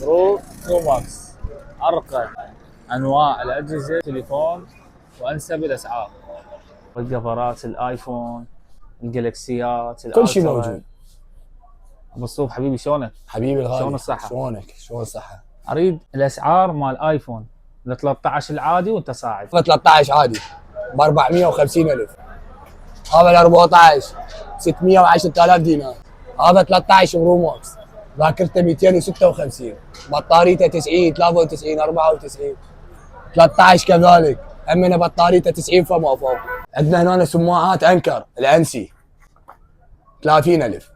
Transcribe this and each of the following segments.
برو ماكس. ارقى انواع الاجهزه تليفون وانسب الاسعار. الكفرات الايفون، الجالكسيات، كل شيء موجود. ابو الصوف حبيبي شلونك؟ حبيبي الغالي، شلون الصحة؟ شلونك؟ شلون الصحة؟ اريد الاسعار مال الايفون ال 13 العادي وانت صاعد. 13 عادي ب 450,000. هذا ال 14 610,000 دينار. هذا 13 برو ماكس ذاكرته 256، بطاريته 90 93 94. 13 كذلك همنا بطاريته 90 فما فوق. عندنا هنا سماعات انكر الانسي 30,000.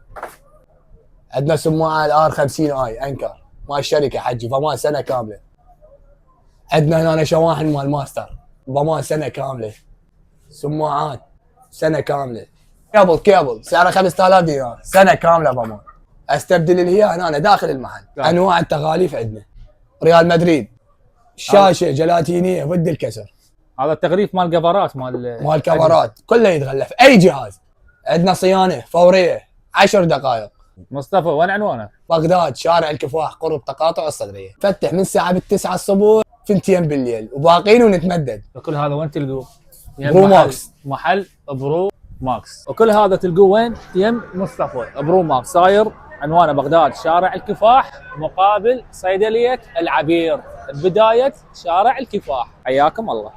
عندنا سماعه الار 50 اي انكر مال الشركه حجي ضمان سنه كامله. عندنا هنا شواحن مال ماستر ضمان سنه كامله. سماعات سنه كامله. كيبل سعره 5000 دينار سنه كامله ضمان. استبدل اللي هي هنا داخل المحل. انواع التغاليف عندنا ريال مدريد، شاشه جلاتينيه ضد الكسر. هذا التغليف مال كفرات مال كفرات كله يتغلف اي جهاز. عندنا صيانه فوريه 10 دقائق. مصطفى وين عنوانك؟ بغداد شارع الكفاح قرب تقاطع الصدريه. فتح من الساعه 9 الصبح ثنتين بالليل وباقين ونتمدد. وكل هذا وين تلقوه؟ برو ماكس. محل برو ماكس. وكل هذا تلقوه وين؟ يم مصطفى. برو ماكس صاير عنوانه بغداد شارع الكفاح مقابل صيدليه العبير بدايه شارع الكفاح. حياكم الله.